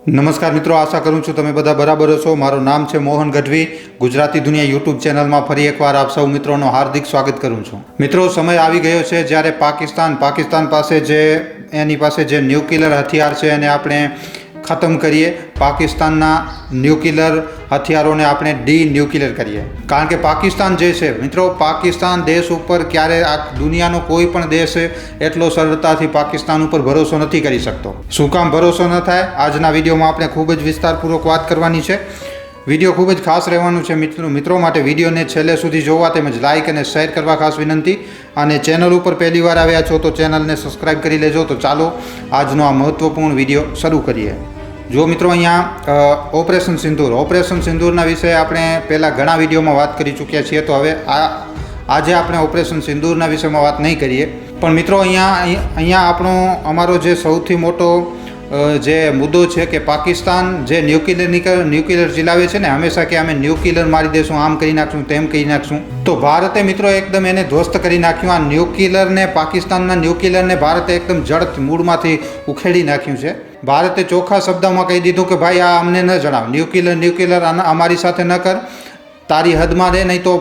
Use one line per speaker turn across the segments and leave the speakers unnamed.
નમસ્કાર મિત્રો, આશા કરું છું તમે બધા બરાબર છો। મારું નામ છે મોહન ગઢવી। ગુજરાતી દુનિયા યુટ્યુબ ચેનલમાં ફરી એકવાર આપ સૌ મિત્રોનો હાર્દિક સ્વાગત કરું છું। મિત્રો, સમય આવી ગયો છે જ્યારે પાકિસ્તાન પાસે એની પાસે જે ન્યુક્લિયર હથિયાર છે એને આપણે ખતમ કરીએ। પાકિસ્તાનના ન્યુક્લિયર હથિયારોને આપણે ડીન્યુક્લિયર કરીએ, કારણ કે પાકિસ્તાન જે છે મિત્રો, પાકિસ્તાન દેશ ઉપર ક્યારે આ દુનિયાનો કોઈ પણ દેશ એટલો સરળતાથી પાકિસ્તાન ઉપર ભરોસો નથી કરી શકતો। શું કામ ભરોસો ન થાય, આજના વિડીયોમાં આપણે ખૂબ જ વિસ્તારપૂર્વક વાત કરવાની છે। વિડીયો ખૂબ જ ખાસ રહેવાનું છે મિત્રો માટે વિડીયોને છેલ્લે સુધી જોવા તેમજ લાઇક અને શેર કરવા ખાસ વિનંતી। અને ચેનલ ઉપર પહેલી વાર આવ્યા છો તો ચેનલને સબસ્ક્રાઈબ કરી લેજો। તો ચાલો આજનો આ મહત્વપૂર્ણ વિડીયો શરૂ કરીએ। જો મિત્રો, અહીંયા ઓપરેશન સિંદૂરના વિશે આપણે પહેલાં ઘણા વિડીયોમાં વાત કરી ચૂક્યા છીએ, તો હવે આજે આપણે ઓપરેશન સિંદૂરના વિષયમાં વાત નહીં કરીએ। પણ મિત્રો, અહીંયા અમારો જે સૌથી મોટો જે મુદ્દો છે કે પાકિસ્તાન જે ન્યુક્લિયર ચલાવે છે ને, હંમેશા કે અમે ન્યુક્લિયર મારી દેશું, આમ કરી નાખશું, તેમ કરી નાખશું। તો ભારતે મિત્રો એકદમ એને ધ્વસ્ત કરી નાખ્યું। આ ન્યુક્લિયરને, પાકિસ્તાનના ન્યુક્લિયરને ભારતે એકદમ જડ મૂળમાંથી ઉખેડી નાખ્યું છે। ભારતે ચોખ્ખા શબ્દમાં કહી દીધું કે ભાઈ આ અમને ન જણાવ, ન્યુક્લિયર અમારી સાથે ન કર, તારી હદમાં રહે, નહીં તો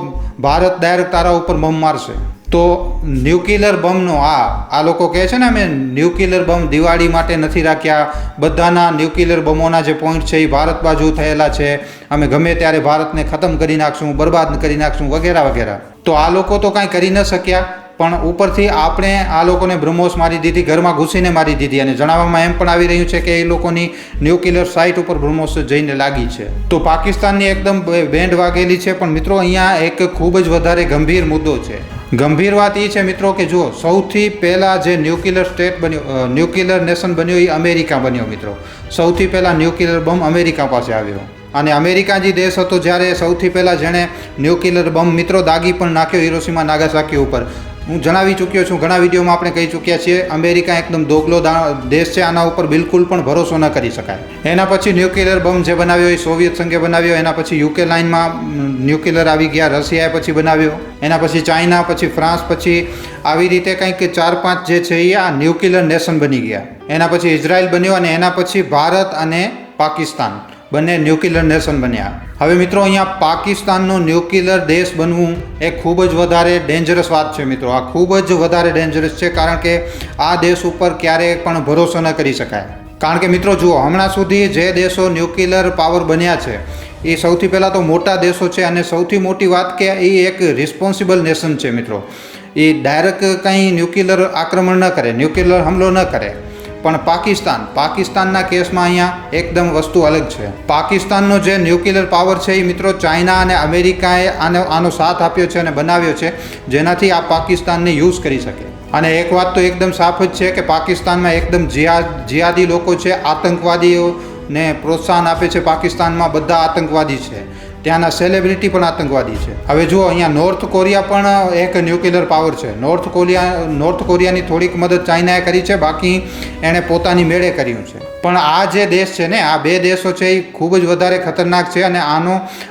ભારત ડાયરેક્ટ તારા ઉપર બમ મારશે। તો ન્યુક્લિયર બમનો આ લોકો કહે છે ને અમે ન્યુક્લિયર બમ દિવાળી માટે નથી રાખ્યા, બધાના ન્યુક્લિયર બમોના જે પોઈન્ટ છે એ ભારત બાજુ થયેલા છે, અમે ગમે ત્યારે ભારતને ખતમ કરી નાખશું, બરબાદ કરી નાખશું, વગેરે વગેરે। તો આ લોકો તો કાંઈ કરી ન શક્યા, પણ ઉપરથી આપણે આ લોકોને બ્રહ્મોસ મારી દીધી, ઘરમાં ઘૂસીને મારી દીધી। અને જણાવવામાં એમ પણ આવી રહ્યું છે કે એ લોકોની ન્યુક્લિયર સાઇટ ઉપર બ્રહ્મોસ જઈને લાગી છે। તો પાકિસ્તાનની એકદમ બેન્ડ વાગેલી છે। પણ મિત્રો, અહીંયા એક ખૂબ જ વધારે ગંભીર મુદ્દો છે। ગંભીર વાત એ છે મિત્રો કે જો સૌથી પહેલાં જે ન્યુક્લિયર નેશન બન્યો એ અમેરિકા બન્યો મિત્રો। સૌથી પહેલાં ન્યુક્લિયર બમ અમેરિકા પાસે આવ્યો। અને અમેરિકા જે દેશ હતો, જ્યારે સૌથી પહેલાં જેણે ન્યુક્લિયર બમ મિત્રો દાગી પણ નાખ્યો હિરોશીમા નાગાસાકી ઉપર। હું જણાવી ચૂક્યો છું, ઘણા વિડીયોમાં આપણે કહી ચૂક્યા છીએ, અમેરિકા એકદમ દોગલો દેશ છે, આના ઉપર બિલકુલ પણ ભરોસો ન કરી શકાય। એના પછી ન્યુક્લિયર બમ જે બનાવ્યો એ સોવિયત સંઘે બનાવ્યો, એના પછી યુકે લાઇનમાં ન્યુક્લિયર આવી ગયા, રશિયાએ પછી બનાવ્યો, એના પછી ચાઇના, પછી ફ્રાન્સ, પછી આવી રીતે કંઈક 4-5 જે છે એ આ ન્યુક્લિયર નેશન બની ગયા। એના પછી ઇઝરાયલ બન્યો, અને એના પછી ભારત અને પાકિસ્તાન બંને ન્યુક્લિયર નેશન બન્યા। હવે મિત્રો, અહીંયા પાકિસ્તાનનો ન્યુક્લિયર દેશ બનવું એ ખૂબ જ વધારે ડેન્જરસ વાત છે મિત્રો। આ ખૂબ જ વધારે ડેન્જરસ છે, કારણ કે આ દેશ ઉપર ક્યારેય પણ ભરોસો ન કરી શકાય। કારણ કે મિત્રો જુઓ, હમણાં સુધી જે દેશો ન્યુક્લિયર પાવર બન્યા છે એ સૌથી પહેલાં તો મોટા દેશો છે, અને સૌથી મોટી વાત કે એ એક રિસ્પોન્સિબલ નેશન છે મિત્રો। એ ડાયરેક્ટ કંઈ ન્યુક્લિયર આક્રમણ ન કરે, ન્યુક્લિયર હુમલો ન કરે। પણ પાકિસ્તાનના કેસમાં અહીંયા એકદમ વસ્તુ અલગ છે। પાકિસ્તાનનો જે ન્યુક્લિયર પાવર છે એ મિત્રો ચાઇના અને અમેરિકાએ આનો સાથ આપ્યો છે અને બનાવ્યો છે, જેનાથી આ પાકિસ્તાનને યુઝ કરી શકે। અને એક વાત તો એકદમ સાફ જ છે કે પાકિસ્તાનમાં એકદમ જિહાદી લોકો છે, આતંકવાદીઓને પ્રોત્સાહન આપે છે। પાકિસ્તાનમાં બધા આતંકવાદી છે, ત્યાંના સેલિબ્રિટી પણ આતંકવાદી છે। હવે જુઓ, અહીંયા નોર્થ કોરિયા પણ એક ન્યુક્લિયર પાવર છે। નોર્થ કોરિયાની થોડીક મદદ ચાઇનાએ કરી છે, બાકી એણે પોતાની મેળે કર્યું છે। પણ આ જે દેશ છે ને, આ બે દેશો છે એ ખૂબ જ વધારે ખતરનાક છે, અને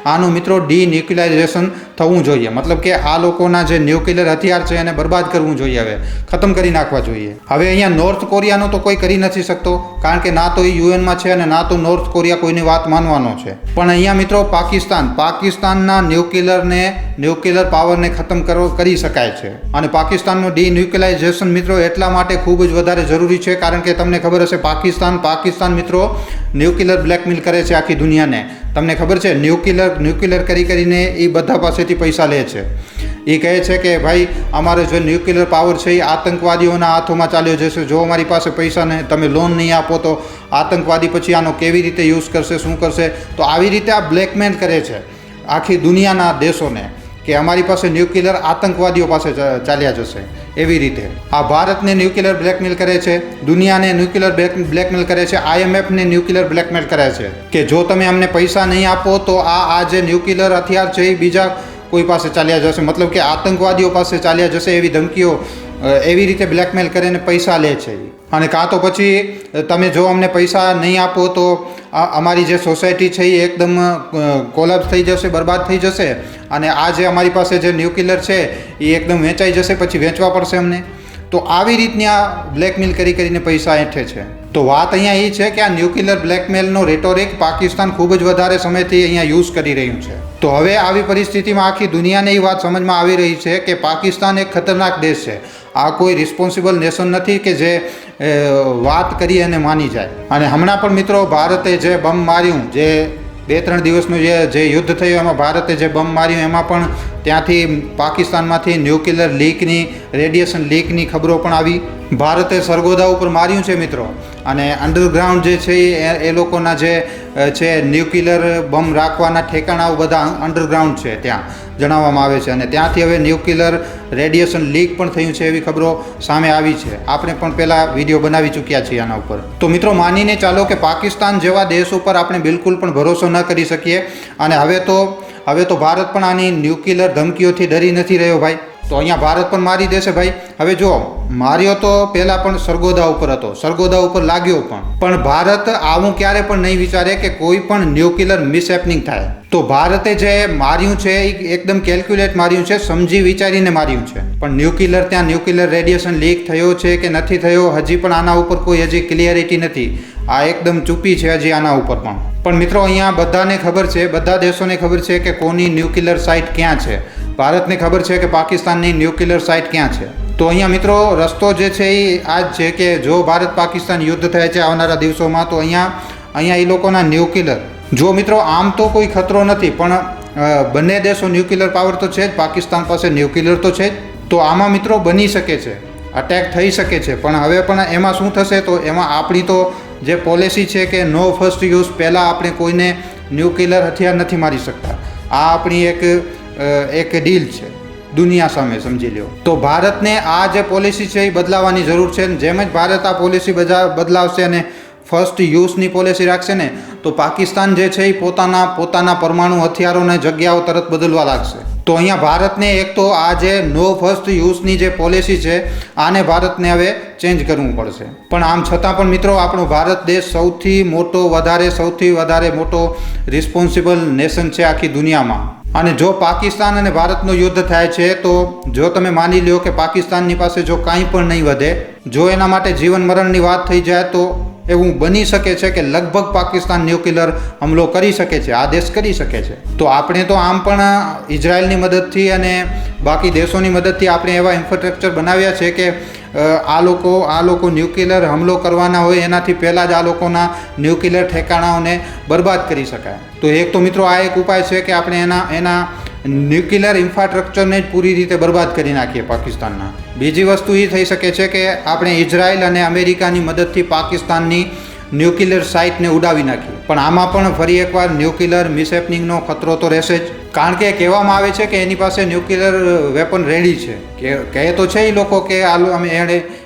આનું મિત્રો ડીન્યુક્લિયરાઇઝેશન થવું જોઈએ। મતલબ કે આ લોકોના જે ન્યુક્લિયર હથિયાર છે એને બરબાદ કરવું જોઈએ, હવે ખતમ કરી નાખવા જોઈએ। હવે અહીંયા નોર્થ કોરિયાનો તો કોઈ કરી નથી શકતો, કારણ કે ના તો એ યુએનમાં છે અને ના તો નોર્થ કોરિયા કોઈની વાત માનવાનો છે। પણ અહીંયા મિત્રો પાકિસ્તાનના ન્યુક્લિયર પાવરને ખતમ કરી શકાય છે। અને પાકિસ્તાનનું ડીન્યુક્લિયરાઇઝેશન મિત્રો એટલા માટે ખૂબ જ વધારે જરૂરી છે, કારણ કે તમને ખબર હશે પાકિસ્તાન મિત્રો ન્યુક્લિયર બ્લેકમેલ કરે છે આખી દુનિયાને। તમને ખબર છે, ન્યુક્લિયર કરીને એ બધા પાસેથી પૈસા લે છે। એ કહે છે કે ભાઈ અમારો જે ન્યુક્લિયર પાવર છે એ આતંકવાદીઓના હાથોમાં ચાલ્યો જશે, જો અમારી પાસે પૈસા નહીં, તમે લોન નહીં આપો તો આતંકવાદી પછી આનો કેવી રીતે યુઝ કરશે, શું કરશે। તો આવી રીતે આ બ્લેકમેલ કરે છે આખી દુનિયાના દેશોને કે અમારી પાસે ન્યુક્લિયર આતંકવાદીઓ પાસે ચાલ્યા જશે। એવી રીતે આ ભારતને ન્યુક્લિયર બ્લેકમેલ કરે છે, દુનિયાને ન્યુક્લિયર બ્લેકમેલ કરે છે, IMFને ન્યુક્લિયર બ્લેકમેલ કરે છે કે જો તમે અમને પૈસા નહીં આપો તો આ જે ન્યુક્લિયર હથિયાર છે એ બીજા કોઈ પાસે ચાલ્યા જશે, મતલબ કે આતંકવાદીઓ પાસે ચાલ્યા જશે, એવી ધમકીઓ એવી રીતે બ્લેકમેલ કરીને પૈસા લે છે। અને કાં તો પછી તમે જો અમને પૈસા નહીં આપો તો અમારી જે સોસાયટી છે એ એકદમ કોલેપ્સ થઈ જશે, બરબાદ થઈ જશે, અને આ જે અમારી પાસે જે ન્યુક્લિયર છે એ એકદમ વેચાઈ જશે, પછી વેચવા પડશે અમને। તો આવી રીતની આ બ્લેકમેલ કરીને પૈસા હેઠે છે। તો વાત અહીંયા એ છે કે આ ન્યુક્લિયર બ્લેકમેલનો રેટોરિક પાકિસ્તાન ખૂબ જ વધારે સમયથી અહીંયા યુઝ કરી રહ્યું છે. તો હવે આવી પરિસ્થિતિમાં આખી દુનિયાને એ વાત સમજમાં આવી રહી છે કે પાકિસ્તાન એક ખતરનાક દેશ છે. આ કોઈ રિસ્પોન્સિબલ નેશન નથી કે જે વાત કરી અને માની જાય. અને હમણાં પણ મિત્રો ભારતે જે બમ માર્યું, જે 2-3 દિવસનું જે યુદ્ધ થયું એમાં ભારતે જે બમ માર્યું એમાં પણ ત્યાંથી પાકિસ્તાનમાંથી ન્યુક્લિયર લીકની, રેડિયેશન લીકની ખબરો પણ આવી. ભારતે સરગોદા ઉપર માર્યું છે મિત્રો. અને અંડરગ્રાઉન્ડ જે છે એ લોકોના જે છે ન્યુક્લિયર બમ રાખવાના ઠેકાણાઓ બધા અંડરગ્રાઉન્ડ છે ત્યાં જણાવવામાં આવે છે. અને ત્યાંથી હવે ન્યુક્લિયર રેડિયેશન લીક પણ થયું છે એવી ખબરો સામે આવી છે. આપણે પણ પહેલાં વિડીયો બનાવી ચૂક્યા છીએ આના ઉપર. તો મિત્રો માનીને ચાલો કે પાકિસ્તાન જેવા દેશ ઉપર આપણે બિલકુલ પણ ભરોસો ન કરી શકીએ. અને હવે તો ભારત પણ આની ન્યુક્લિયર ધમકીઓથી ડરી નથી રહ્યો ભાઈ. તો અહીંયા ભારત પણ મારી દેશે ભાઈ. હવે જો માર્યો તો પહેલાં પણ સરગોદા ઉપર હતો, સરગોદા ઉપર લાગ્યો પણ ભારત આવું ક્યારે પણ નહીં વિચારે કે કોઈ પણ ન્યુક્લિયર મિસહેપનિંગ થાય. તો ભારતે જે માર્યું છે એ એકદમ કેલ્ક્યુલેટ માર્યું છે, સમજી વિચારીને માર્યું છે. પણ ત્યાં ન્યુક્લિયર રેડિયેશન લીક થયો છે કે નથી થયો હજી પણ આના ઉપર કોઈ હજી ક્લિયરિટી નથી. આ એકદમ ચૂપી છે હજી આના ઉપર પણ મિત્રો અહીંયા બધાને ખબર છે, બધા દેશોને ખબર છે કે કોની ન્યુક્લિયર સાઇટ ક્યાં છે. ભારતને ખબર છે કે પાકિસ્તાનની ન્યુક્લિયર સાઇટ ક્યાં છે. તો અહીંયા મિત્રો રસ્તો જે છે એ આ જ છે કે જો ભારત પાકિસ્તાન યુદ્ધ થાય છે આવનારા દિવસોમાં તો અહીંયા એ લોકોના ન્યુક્લિયર, જો મિત્રો આમ તો કોઈ ખતરો નથી પણ બંને દેશો ન્યુક્લિયર પાવર તો છે જ, પાકિસ્તાન પાસે ન્યુક્લિયર તો છે જ. તો આમાં મિત્રો બની શકે છે, અટેક થઈ શકે છે. પણ હવે પણ એમાં શું થશે તો એમાં આપણી તો જે પોલિસી છે કે નો ફર્સ્ટ યુઝ, પહેલાં આપણે કોઈને ન્યુક્લિયર હથિયાર નથી મારી શકતા. આ આપણી એક ડીલ છે દુનિયા સામે, સમજી લો. તો ભારતને આ જે પોલિસી છે એ બદલાવાની જરૂર છે. જેમ જ ભારત આ પોલિસી બદલાવશે અને ફર્સ્ટ યુઝની પોલિસી રાખશે ને તો પાકિસ્તાન જે છે એ પોતાના પરમાણુ હથિયારોને જગ્યાઓ તરત બદલવા લાગશે. તો અહીંયા ભારતને એક તો આ જે નો ફર્સ્ટ યુઝની જે પોલિસી છે આને ભારતને હવે ચેન્જ કરવું પડશે. પણ આમ છતાં પણ મિત્રો આપણો ભારત દેશ સૌથી વધારે મોટો રિસ્પોન્સિબલ નેશન છે આખી દુનિયામાં. અને જો પાકિસ્તાન અને ભારતનો યુદ્ધ થાય છે તો જો તમે માની લ્યો કે પાકિસ્તાનની પાસે જો કાંઈ પણ નહીં વધે, જો એના માટે જીવન મરણની વાત થઈ જાય તો એવું બની શકે છે કે લગભગ પાકિસ્તાન ન્યુક્લિયર હુમલો કરી શકે છે, આદેશ કરી શકે છે. તો આપણે તો આમ પણ ઇઝરાયલની મદદથી અને બાકી દેશોની મદદથી આપણે એવા ઇન્ફ્રાસ્ટ્રક્ચર બનાવ્યા છે કે આ લોકો ન્યુક્લિયર હુમલો કરવાના હોય એનાથી પહેલાં જ આ લોકોના ન્યુક્લિયર ઠેકાણાઓને બરબાદ કરી શકાય. તો એક તો મિત્રો આ એક ઉપાય છે કે આપણે એના ન્યુક્લિયર ઇન્ફ્રાસ્ટ્રક્ચરને જ પૂરી રીતે બરબાદ કરી નાખીએ પાકિસ્તાનના. બીજી વસ્તુ એ થઈ શકે છે કે આપણે ઇઝરાયલ અને અમેરિકાની મદદથી પાકિસ્તાનની ન્યુક્લિયર સાઇટને ઉડાવી નાખીએ. પણ આમાં પણ ફરી એકવાર ન્યુક્લિયર મિસહેપનિંગનો ખતરો તો રહેશે જ. કારણ કે કહેવામાં આવે છે કે એની પાસે ન્યુક્લિયર વેપન રેડી છે. કહે તો છે એ લોકો કે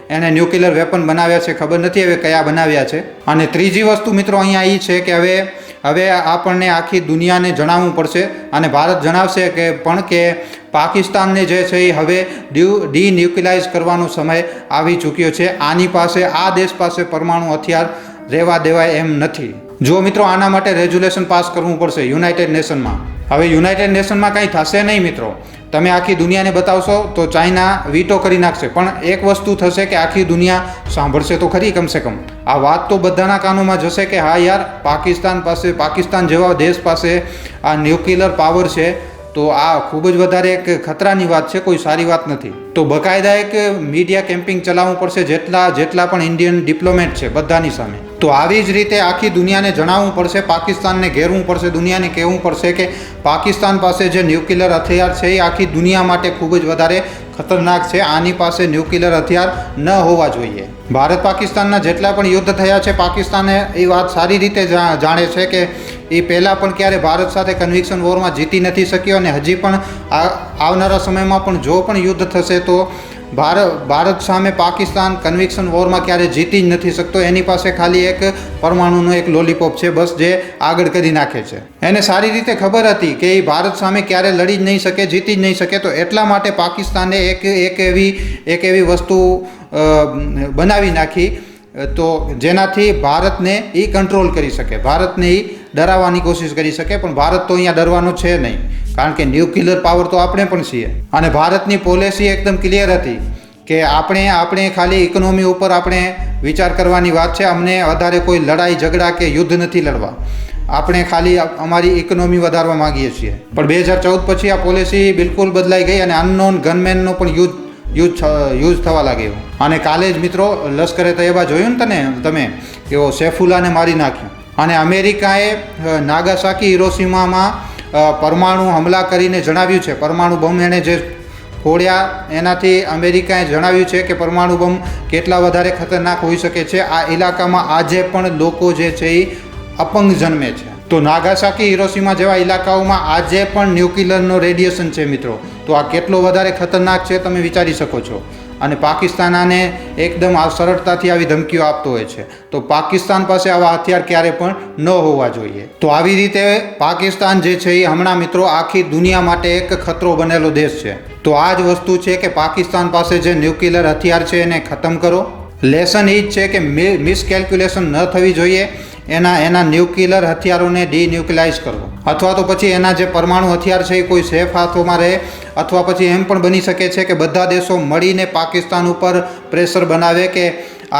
એણે ન્યુક્લિયર વેપન બનાવ્યા છે, ખબર નથી હવે કયા બનાવ્યા છે. અને ત્રીજી વસ્તુ મિત્રો અહીંયા એ છે કે હવે આપણને આખી દુનિયાને જણાવવું પડશે અને ભારત જણાવશે કે પાકિસ્તાનને જે છે એ હવે ડિન્યુક્લિયરાઇઝ કરવાનો સમય આવી ચૂક્યો છે. આની પાસે, આ દેશ પાસે પરમાણુ હથિયાર રહેવા દેવાય એમ નથી. જો મિત્રો આના માટે રેઝોલ્યુશન પાસ કરવું પડશે યુનાઇટેડ નેશનમાં. હવે યુનાઇટેડ નેશનમાં કંઈ થશે નહીં મિત્રો. તમે આખી દુનિયાને બતાવશો તો ચાઇના વીટો કરી નાખશે. પણ એક વસ્તુ થશે કે આખી દુનિયા સાંભળશે તો ખરી કમસે કમ. આ વાત તો બધાના કાનોમાં જશે કે હા યાર પાકિસ્તાન જેવા દેશ પાસે આ ન્યુક્લિયર પાવર છે. તો આ ખૂબ જ વધારે એક ખતરાની વાત છે, કોઈ સારી વાત નથી. તો બકાયદા એક મીડિયા કેમ્પિંગ ચલાવવું પડશે જેટલા પણ ઇન્ડિયન ડિપ્લોમેટ છે બધાની સામે. તો આવી જ રીતે આખી દુનિયાને જણાવવું પડશે, પાકિસ્તાનને ઘેરવું પડશે, દુનિયાને કહેવું પડશે કે પાકિસ્તાન પાસે જે ન્યુક્લિયર હથિયાર છે એ આખી દુનિયા માટે ખૂબ જ વધારે ખતરનાક છે. આની પાસે ન્યુક્લિયર હથિયાર ન હોવા જોઈએ. ભારત પાકિસ્તાનના જેટલા પણ યુદ્ધ થયા છે પાકિસ્તાને એ વાત સારી રીતે જાણે છે કે એ પહેલાં પણ ક્યારે ભારત સાથે કન્વિક્શન વોરમાં જીતી નથી શક્યો અને હજી પણ આવનારા સમયમાં પણ જો પણ યુદ્ધ થશે તો ભારત સામે પાકિસ્તાન કન્વિક્શન વોરમાં ક્યારે જીતી જ નથી શકતો. એની પાસે ખાલી એક પરમાણુનો એક લોલીપોપ છે બસ, જે આગળ કરી નાખે છે. એને સારી રીતે ખબર હતી કે એ ભારત સામે ક્યારે લડી જ નહીં શકે, જીતી જ નહીં શકે. તો એટલા માટે પાકિસ્તાને એક એવી વસ્તુ બનાવી નાખી તો જેનાથી ભારતને એ કંટ્રોલ કરી શકે, ભારતને એ ડરાવવાની કોશિશ કરી શકે. પણ ભારત તો અહીંયા ડરવાનો છે નહીં, કારણ કે ન્યુક્લિયર પાવર તો આપણે પણ છીએ. અને ભારતની પોલિસી એકદમ ક્લિયર હતી કે આપણે ખાલી ઇકોનોમી ઉપર આપણે વિચાર કરવાની વાત છે. અમને વધારે કોઈ લડાઈ ઝઘડા કે યુદ્ધ નથી લડવા. આપણે ખાલી અમારી ઇકોનોમી વધારવા માગીએ છીએ. પણ 2014 પછી આ પોલિસી બિલકુલ બદલાઈ ગઈ અને અનનોન ગનમેનનો પણ યુઝ થવા લાગ્યો. અને કાલે જ મિત્રો લશ્કરે તૈયબા જોયું ને તમે કે સૈફુલ્લાને મારી નાખ્યું. અને અમેરિકાએ નાગાસાકી હિરોશીમામાં પરમાણુ હુમલા કરીને જણાવ્યું છે, પરમાણુ બોમ્બ એણે જે ફોડ્યા એનાથી અમેરિકાએ જણાવ્યું છે કે પરમાણુ બોમ્બ કેટલા વધારે ખતરનાક હોઈ શકે છે. આ ઇલાકામાં આજે પણ લોકો જે છે એ અપંગ જન્મે છે. તો નાગાસાકી હિરોશીમા જેવા ઇલાકાઓમાં આજે પણ ન્યુક્લિયરનો રેડિયેશન છે મિત્રો. તો આ કેટલો વધારે ખતરનાક છે તમે વિચારી શકો છો. અને પાકિસ્તાન આને એકદમ સરળતાથી આવી ધમકીઓ આપતો હોય છે. તો પાકિસ્તાન પાસે આવા હથિયાર ક્યારે પણ ન હોવા જોઈએ. તો આવી રીતે પાકિસ્તાન જે છે એ હમણાં મિત્રો આખી દુનિયા માટે એક ખતરો બનેલો દેશ છે. તો આ જ વસ્તુ છે કે પાકિસ્તાન પાસે જે ન્યુક્લિયર હથિયાર છે એને ખતમ કરો. લેસન એ જ છે કે મિસકેલ્ક્યુલેશન ન થવી જોઈએ. એના ન્યુક્લિયર હથિયારોને ડિન્યુક્લિયરાઇઝ કરો, અથવા તો પછી એના જે પરમાણુ હથિયાર છે એ કોઈ સેફ હાથોમાં રહે, અથવા પછી એમ પણ બની શકે છે કે બધા દેશો મળીને પાકિસ્તાન ઉપર પ્રેશર બનાવે કે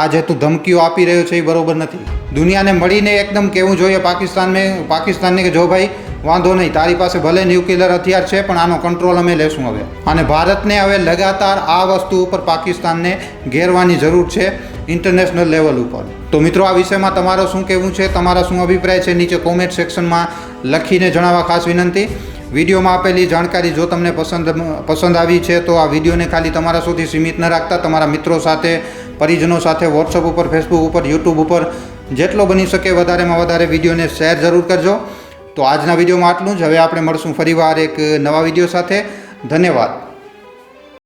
આ જે તું ધમકીઓ આપી રહ્યો છે એ બરોબર નથી. દુનિયાને મળીને એકદમ કહેવું જોઈએ પાકિસ્તાનને કે જો ભાઈ વાંધો નહીં, તારી પાસે ભલે ન્યુક્લિયર હથિયાર છે પણ આનો કંટ્રોલ અમે લેશું હવે. અને ભારતને હવે લગાતાર આ વસ્તુ ઉપર પાકિસ્તાનને ઘેરવાની જરૂર છે ઇન્ટરનેશનલ લેવલ ઉપર. તો મિત્રો આ વિષયમાં તમારું શું કહેવું છે, તમારા શું અભિપ્રાય છે, નીચે કોમેન્ટ સેક્શનમાં લખીને જણાવવા ખાસ વિનંતી. વિડીયોમાં આપેલી જાણકારી જો તમને પસંદ આવી છે તો આ વિડીયોને ખાલી તમારા સુધી સીમિત ન રાખતા તમારા મિત્રો સાથે, પરિજનો સાથે, વોટ્સઅપ ઉપર, ફેસબુક ઉપર, યુટ્યુબ ઉપર જેટલો બની શકે વધારેમાં વધારે વિડીયોને શેર જરૂર કરજો. તો આજના વિડીયોમાં આટલું જ. હવે આપણે મળશું ફરીવાર એક નવા વિડીયો સાથે. ધન્યવાદ.